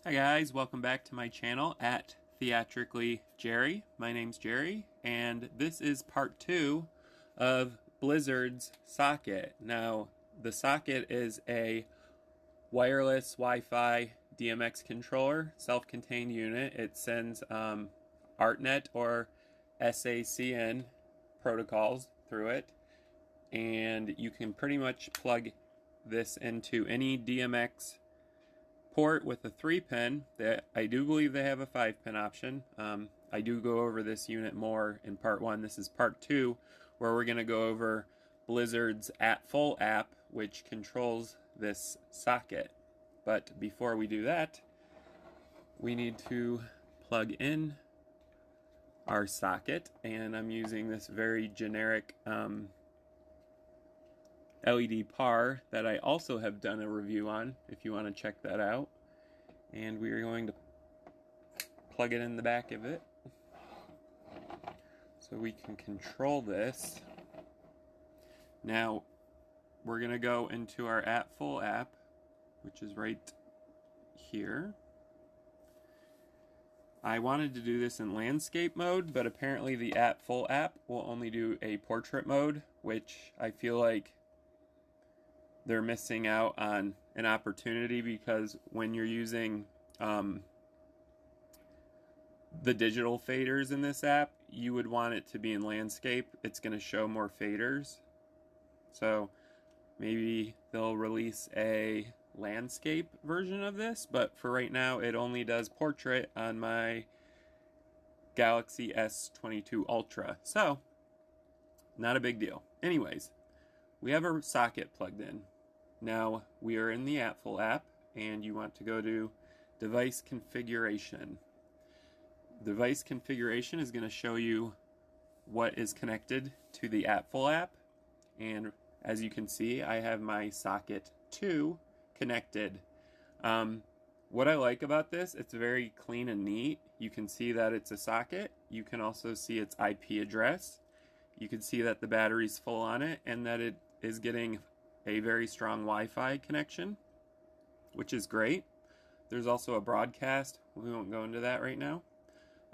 Hi guys, welcome back to my channel at Theatrically Jerry. My name's Jerry, and this is part 2 of Blizzard's Soc It. Now, the Soc It is a wireless Wi-Fi DMX controller, self-contained unit. It sends ArtNet or sACN protocols through it, and you can pretty much plug this into any DMX port with a 3-pin. I do believe they have a 5-pin option. I do go over this unit more in part 1. This is part 2, where we're going to go over Blizzard's AtFull app, which controls this socket. But before we do that, we need to plug in our socket, and I'm using this very generic LED par that I also have done a review on if you want to check that out. And we are going to plug it in the back of it so we can control this. Now we're going to go into our AtFull app, which is right here. I wanted to do this in landscape mode, but apparently the AtFull app will only do a portrait mode, which I feel like they're missing out on an opportunity, because when you're using the digital faders in this app, you would want it to be in landscape. It's going to show more faders. So maybe they'll release a landscape version of this, but for right now it only does portrait on my Galaxy S22 Ultra. So not a big deal. Anyways, we have our socket plugged in. Now we are in the AtFull app, and you want to go to device configuration. Device configuration is going to show you what is connected to the AtFull app, and as you can see, I have my socket 2 connected. What I like about this, it's very clean and neat. You can see that it's a socket. You can also see its IP address. You can see that the battery's full on it, and that it is getting a very strong Wi-Fi connection, which is great. There's also a broadcast. We won't go into that right now.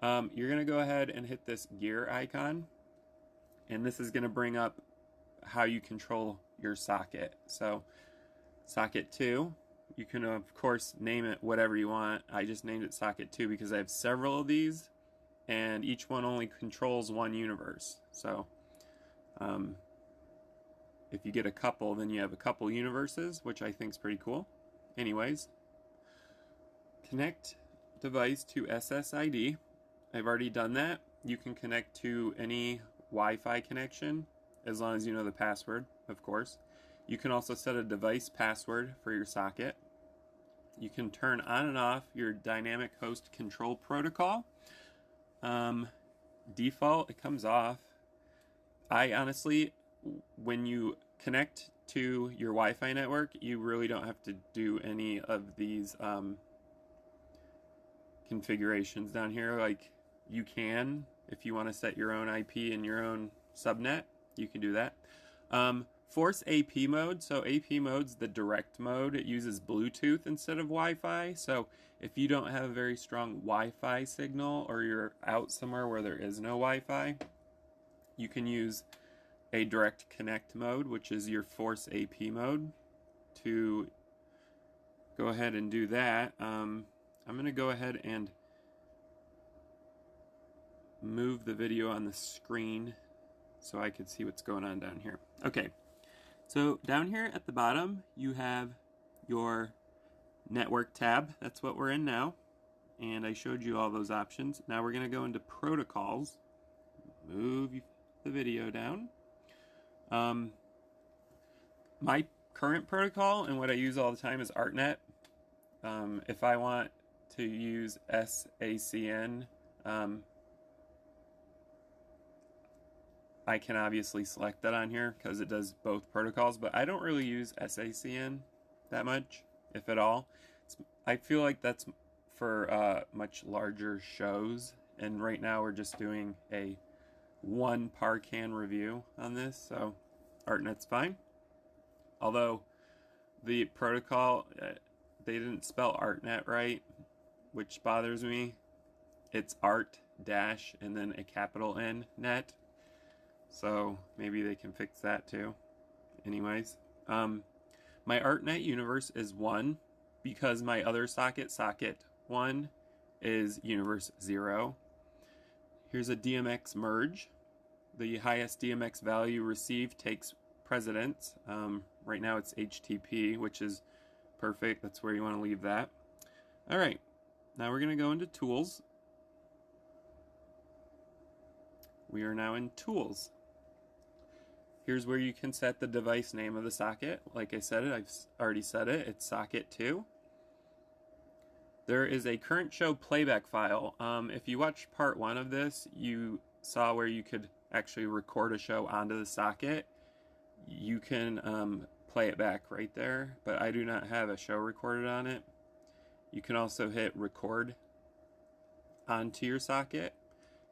You're going to go ahead and hit this gear icon, and this is going to bring up how you control your socket. So socket 2, you can of course name it whatever you want. I just named it socket 2 because I have several of these, and each one only controls one universe. So if you get a couple, then you have a couple universes, which I think is pretty cool. Anyways, connect device to SSID. I've already done that. You can connect to any Wi-Fi connection as long as you know the password, of course. You can also set a device password for your socket. You can turn on and off your dynamic host control protocol. Default, it comes off. I honestly, when you connect to your Wi-Fi network, you really don't have to do any of these configurations down here. Like, you can, if you want to set your own IP and your own subnet, you can do that. Force AP mode. So AP mode's the direct mode. It uses Bluetooth instead of Wi-Fi. So if you don't have a very strong Wi-Fi signal, or you're out somewhere where there is no Wi-Fi, you can use a direct connect mode, which is your force AP mode. To go ahead and do that, I'm going to go ahead and move the video on the screen so I could see what's going on down here. Okay, so down here at the bottom you have your network tab. That's what we're in now, and I showed you all those options. Now we're going to go into protocols. Move the video down. My current protocol and what I use all the time is ArtNet. If I want to use sACN, I can obviously select that on here because it does both protocols, but I don't really use sACN that much, if at all. I feel like that's for much larger shows, and right now we're just doing a one Parcan review on this, so ArtNet's fine. Although the protocol, they didn't spell ArtNet right. which bothers me. It's art dash and then a capital N net. So maybe they can fix that too. Anyways, my ArtNet universe is 1 because my other socket, socket 1, is universe 0. Here's a DMX merge. The highest DMX value received takes precedence. Right now it's HTTP, which is perfect. That's where you want to leave that. All right, now we're going to go into tools. We are now in tools. Here's where you can set the device name of the socket. Like I said, I've already said it. It's socket 2. There is a current show playback file. If you watched part 1 of this, you saw where you could actually record a show onto the socket. You can play it back right there, but I do not have a show recorded on it. You can also hit record onto your socket.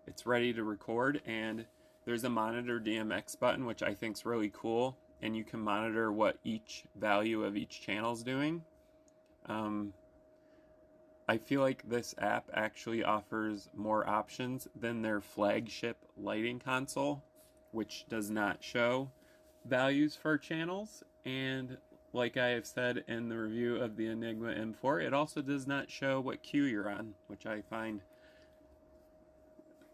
It's ready to record, and there's a monitor DMX button, which I think is really cool, and you can monitor what each value of each channel is doing. I feel like this app actually offers more options than their flagship lighting console, which does not show values for channels. And like I have said in the review of the Enigma M4, it also does not show what queue you're on, which I find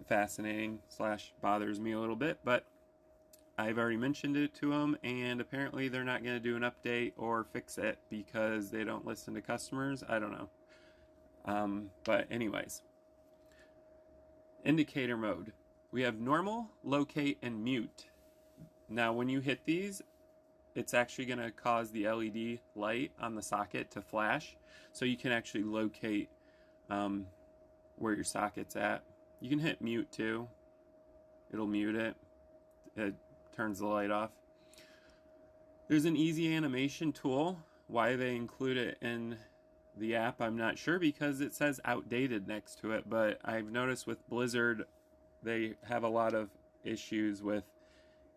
fascinating / bothers me a little bit, but I've already mentioned it to them, and apparently they're not going to do an update or fix it because they don't listen to customers. I don't know. But anyways, indicator mode. We have normal, locate, and mute. Now when you hit these, it's actually going to cause the LED light on the socket to flash, so you can actually locate where your socket's at. You can hit mute too. It'll mute it. It turns the light off. There's an easy animation tool. Why they include it in the app, I'm not sure, because it says outdated next to it, but I've noticed with Blizzard, they have a lot of issues with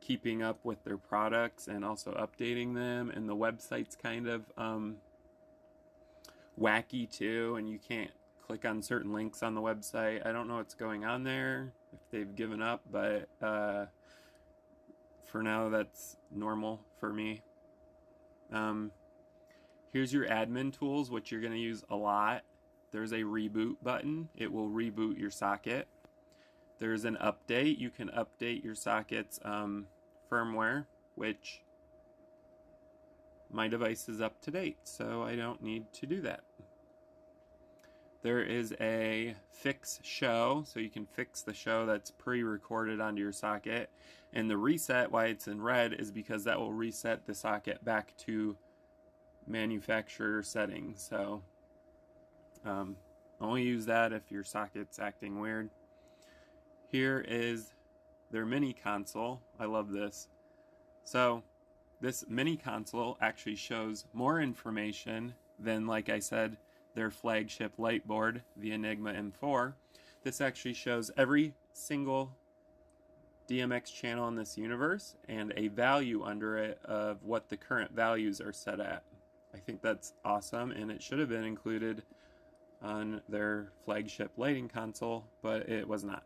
keeping up with their products and also updating them, and the website's kind of wacky too, and you can't click on certain links on the website. I don't know what's going on there, if they've given up, but for now that's normal for me. Here's your admin tools, which you're going to use a lot. There's a reboot button. It will reboot your socket. There's an update. You can update your socket's firmware, which my device is up to date, so I don't need to do that. There is a fix show, so you can fix the show that's pre-recorded onto your socket. And the reset, why it's in red, is because that will reset the socket back to manufacturer settings. So only use that if your socket's acting weird. Here is their mini console. I love this. So this mini console actually shows more information than, like I said, their flagship light board, the Enigma M4. This actually shows every single DMX channel in this universe and a value under it of what the current values are set at. I think that's awesome, and it should have been included on their flagship lighting console, but it was not.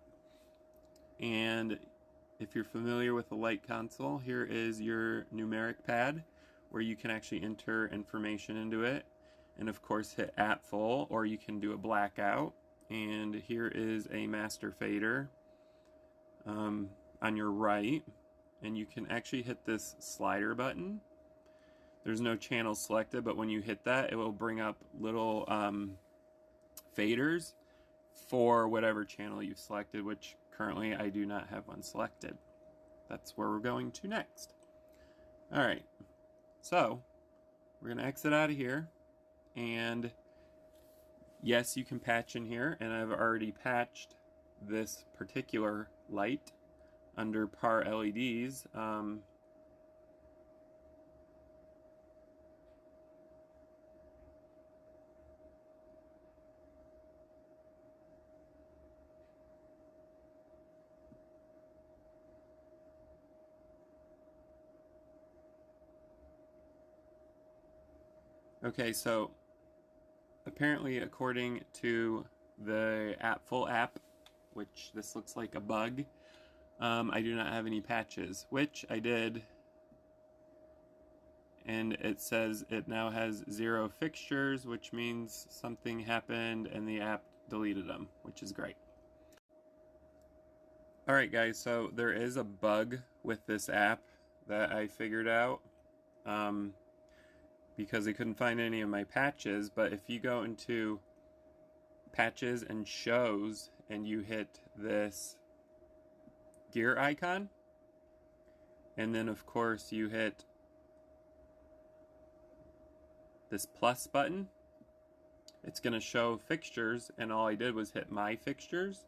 And if you're familiar with the light console, here is your numeric pad where you can actually enter information into it. And of course hit AtFull, or you can do a blackout. And here is a master fader on your right, and you can actually hit this slider button. There's no channel selected, but when you hit that, it will bring up little faders for whatever channel you've selected, which currently I do not have one selected. That's where we're going to next. Alright, so we're going to exit out of here. And yes, you can patch in here, and I've already patched this particular light under par LEDs. Okay, so apparently, according to the AtFull app, which this looks like a bug, I do not have any patches, which I did, and it says it now has 0 fixtures, which means something happened and the app deleted them, which is great. Alright guys, so there is a bug with this app that I figured out because I couldn't find any of my patches, but if you go into patches and shows and you hit this gear icon, and then of course you hit this plus button, it's going to show fixtures, and all I did was hit my fixtures,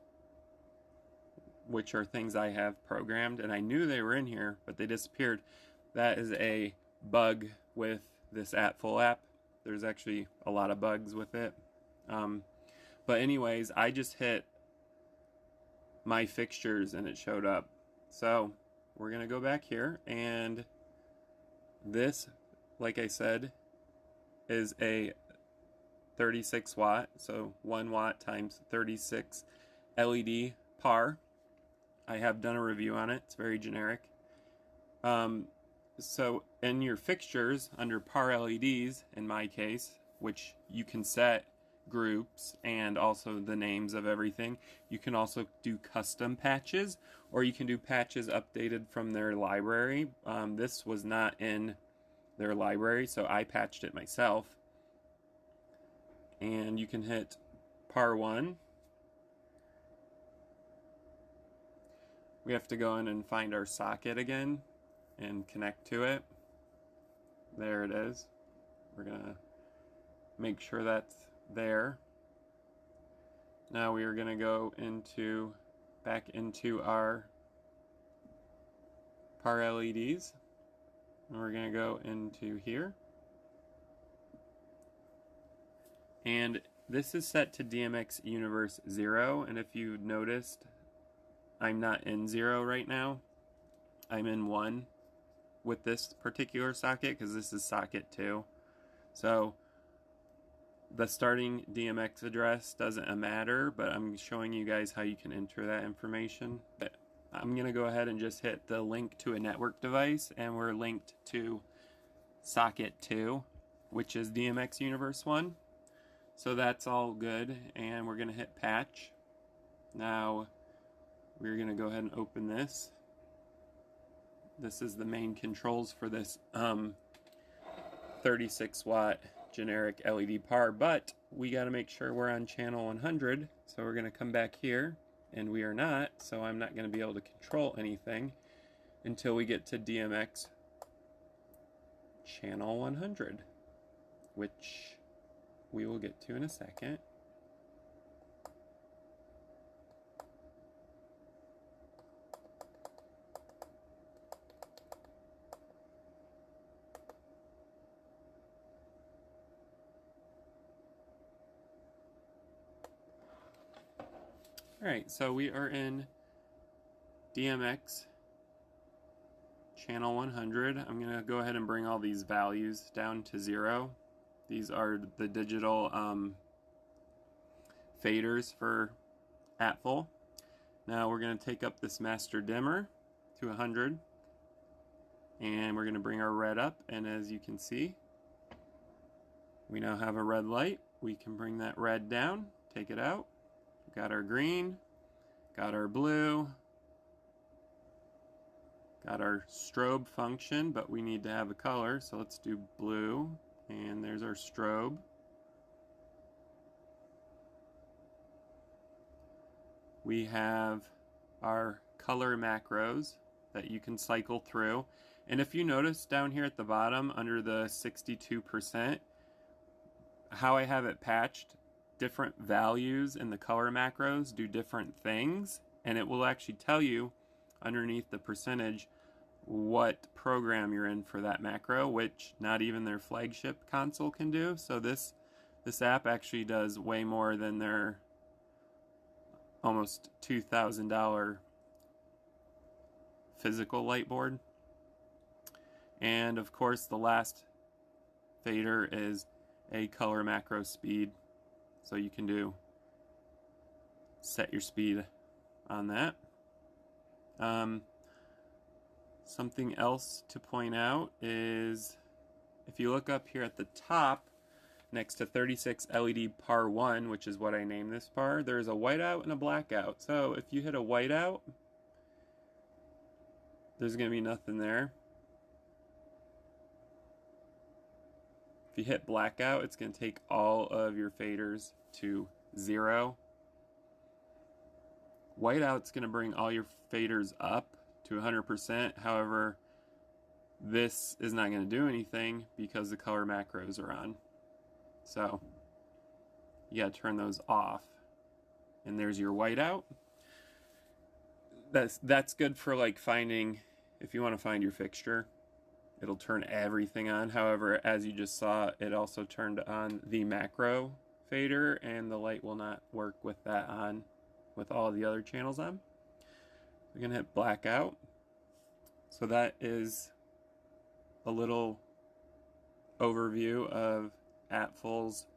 which are things I have programmed, and I knew they were in here, but they disappeared. That is a bug with this AtFull app. There's actually a lot of bugs with it. But anyways, I just hit my fixtures and it showed up. So we're going to go back here, and this, like I said, is a 36 watt, so 1 watt times 36 LED par. I have done a review on it. It's very generic. So in your fixtures under par LEDs, in my case, which you can set groups and also the names of everything, you can also do custom patches, or you can do patches updated from their library. This was not in their library, so I patched it myself. And you can hit par 1. We have to go in and find our socket again and connect to it. There it is. We're gonna make sure that's there. Now we are gonna go back into our par LEDs, and we're gonna go into here. And this is set to DMX Universe 0, and if you noticed, I'm not in 0 right now. I'm in 1 with this particular socket because this is socket 2. So the starting DMX address doesn't matter, but I'm showing you guys how you can enter that information. But I'm going to go ahead and just hit the link to a network device, and we're linked to socket 2, which is DMX Universe 1. So that's all good, and we're going to hit patch. Now we're going to go ahead and open this. This is the main controls for this 36 watt generic LED par, but we got to make sure we're on channel 100. So we're going to come back here, and we are not, so I'm not going to be able to control anything until we get to DMX channel 100, which we will get to in a second. Alright, so we are in DMX channel 100. I'm going to go ahead and bring all these values down to 0. These are the digital faders for AtFull. Now we're going to take up this master dimmer to 100, and we're going to bring our red up, and as you can see, we now have a red light. We can bring that red down, take it out. Got our green, got our blue, got our strobe function, but we need to have a color, so let's do blue, and there's our strobe. We have our color macros that you can cycle through, and if you notice down here at the bottom under the 62%, how I have it patched, different values in the color macros do different things, and it will actually tell you underneath the percentage what program you're in for that macro, which not even their flagship console can do. So this app actually does way more than their almost $2,000 physical light board. And of course the last fader is a color macro speed So you can set your speed on that. Something else to point out is if you look up here at the top next to 36 LED par 1, which is what I named this par, there's a whiteout and a blackout. So if you hit a whiteout, there's going to be nothing there. If you hit blackout, it's going to take all of your faders to 0. Whiteout's going to bring all your faders up to 100%. However, this is not going to do anything because the color macros are on. So you got to turn those off. And there's your whiteout. That's good for like finding, if you want to find your fixture, it'll turn everything on. However, as you just saw, it also turned on the macro fader, and the light will not work with that on, with all the other channels on. We're going to hit blackout. So that is a little overview of AtFull's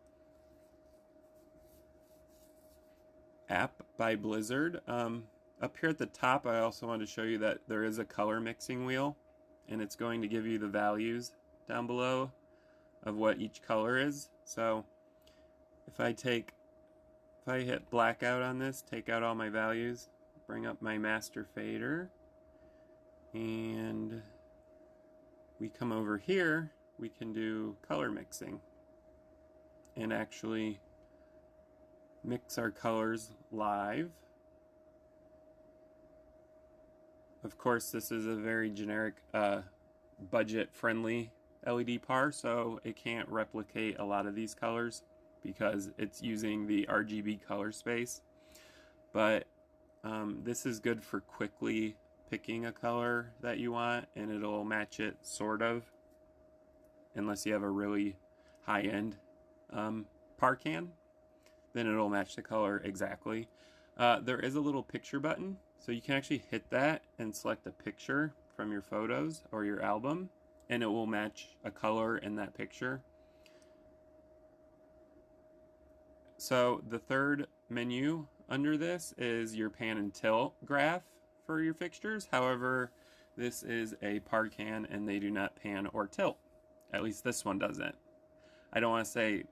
app by Blizzard. Up here at the top, I also want to show you that there is a color mixing wheel, and it's going to give you the values down below of what each color is. So if I hit blackout on this, take out all my values, bring up my master fader, and we come over here, we can do color mixing and actually mix our colors live. Of course, this is a very generic budget-friendly LED par, so it can't replicate a lot of these colors because it's using the RGB color space. But this is good for quickly picking a color that you want, and it'll match it sort of, unless you have a really high-end par can, then it'll match the color exactly. There is a little picture button, so you can actually hit that and select a picture from your photos or your album, and it will match a color in that picture. So the third menu under this is your pan and tilt graph for your fixtures. However, this is a par can and they do not pan or tilt. At least this one doesn't. I don't want to say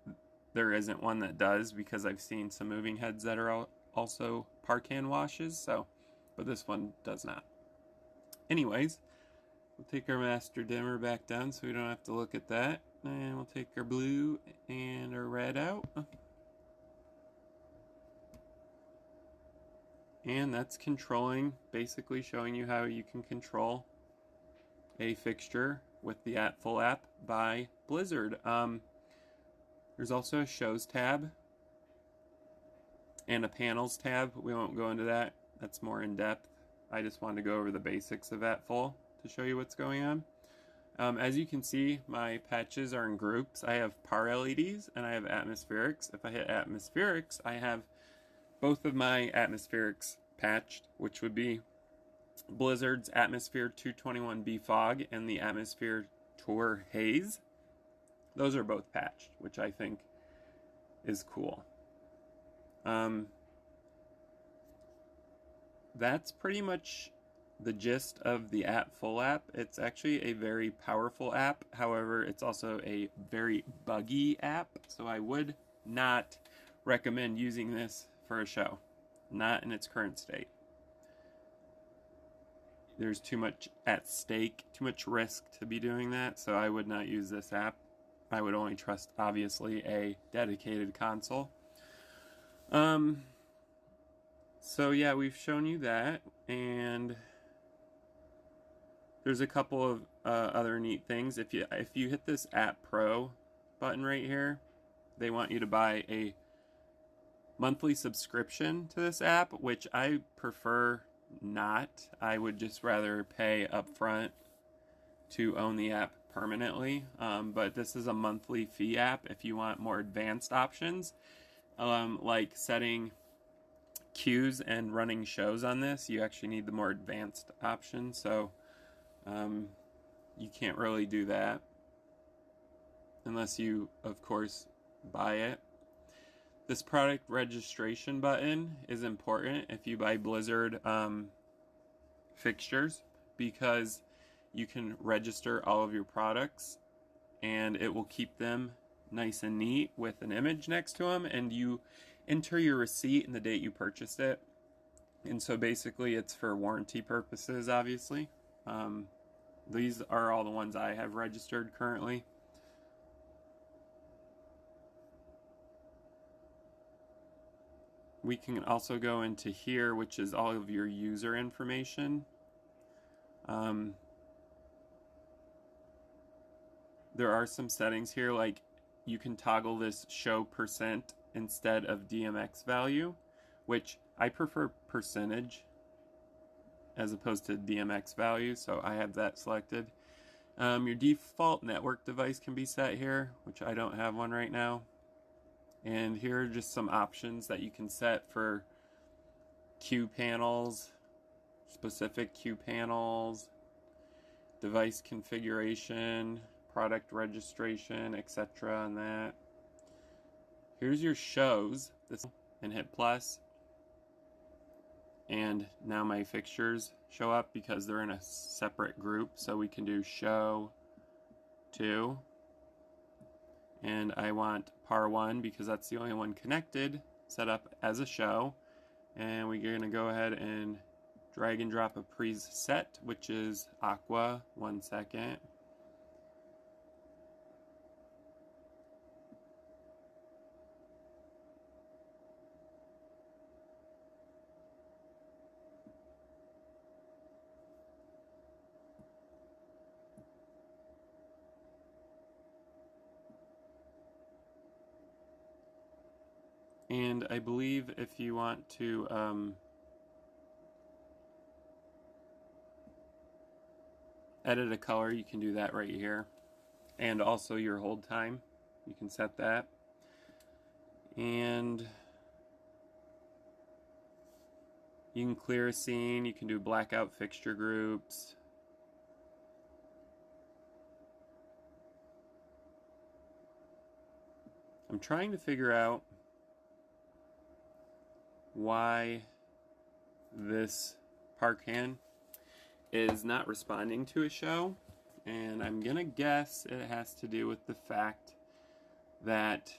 there isn't one that does, because I've seen some moving heads that are also par can washes, but this one does not. Anyways, we'll take our master dimmer back down so we don't have to look at that, and we'll take our blue and our red out. And that's controlling, basically showing you how you can control a fixture with the AtFull app by Blizzard. There's also a shows tab and a panels tab. We won't go into that. That's more in depth. I just wanted to go over the basics of AtFull to show you what's going on. As you can see, my patches are in groups. I have par LEDs and I have atmospherics. If I hit atmospherics, I have both of my atmospherics patched, which would be Blizzard's Atmosphere 221B Fog and the Atmosphere Tour Haze. Those are both patched, which I think is cool. That's pretty much the gist of the AtFull app. It's actually a very powerful app. However, it's also a very buggy app, so I would not recommend using this for a show. Not in its current state. There's too much at stake, too much risk to be doing that, so I would not use this app. I would only trust, obviously, a dedicated console. So yeah, we've shown you that, and there's a couple of other neat things. If you hit this App Pro button right here, they want you to buy a monthly subscription to this app, which I prefer not. I would just rather pay upfront to own the app permanently. But this is a monthly fee app. If you want more advanced options, like setting cues and running shows on this, you actually need the more advanced option. So you can't really do that unless you, of course, buy it. This product registration button is important if you buy Blizzard fixtures, because you can register all of your products and it will keep them nice and neat with an image next to them, and you enter your receipt and the date you purchased it. And so basically it's for warranty purposes, obviously. These are all the ones I have registered currently. We can also go into here, which is all of your user information. There are some settings here, like you can toggle this show percent instead of DMX value, which I prefer percentage as opposed to DMX value, so I have that selected. Your default network device can be set here, which I don't have one right now. And here are just some options that you can set for Q panels, specific Q panels, device configuration, product registration, etc. on that. Here's your shows, this, and hit plus. And now my fixtures show up because they're in a separate group, so we can do show 2. And I want par 1 because that's the only one connected, set up as a show. And we're going to go ahead and drag and drop a preset, which is Aqua. 1 second. And I believe if you want to edit a color, you can do that right here. And also your hold time, you can set that. And you can clear a scene, you can do blackout fixture groups. I'm trying to figure out why this Parkan is not responding to a show, and I'm gonna guess it has to do with the fact that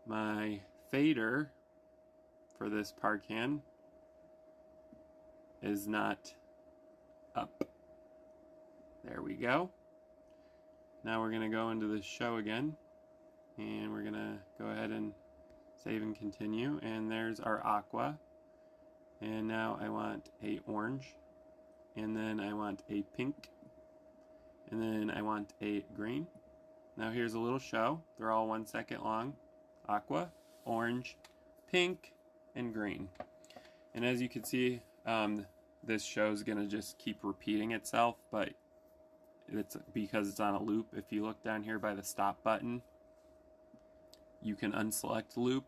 my fader for this Parkan is not up. There we go. Now we're gonna go into the show again, and we're gonna go ahead and save and continue, and there's our aqua. And now I want a orange, and then I want a pink, and then I want a green. Now here's a little show. They're all 1 second long. Aqua, orange, pink, and green. And as you can see, this show is gonna just keep repeating itself, but it's because it's on a loop. If you look down here by the stop button, you can unselect loop,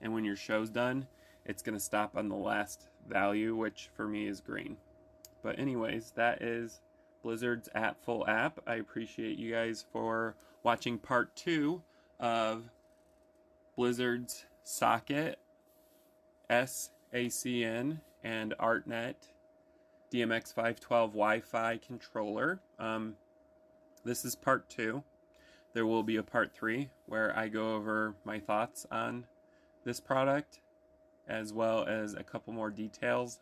and when your show's done, it's going to stop on the last value, which for me is green. But anyways, that is Blizzard's AtFull app. I appreciate you guys for watching part 2 of Blizzard's Soc It, sACN, and ArtNet DMX512 Wi-Fi controller. This is part 2. There will be a part 3 where I go over my thoughts on this product, as well as a couple more details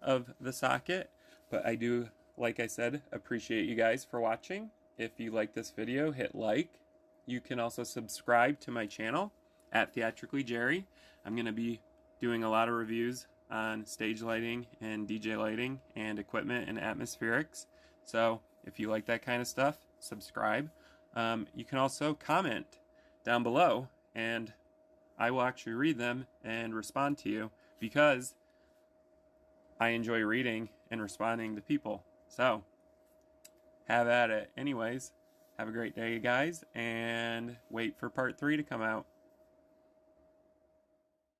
of the socket. But I do, like I said, appreciate you guys for watching. If you like this video, hit like. You can also subscribe to my channel at Theatrically Jerry. I'm going to be doing a lot of reviews on stage lighting and DJ lighting and equipment and atmospherics. So if you like that kind of stuff, subscribe. You can also comment down below, and I will actually read them and respond to you, because I enjoy reading and responding to people. So have at it. Anyways, have a great day, guys, and wait for part 3 to come out.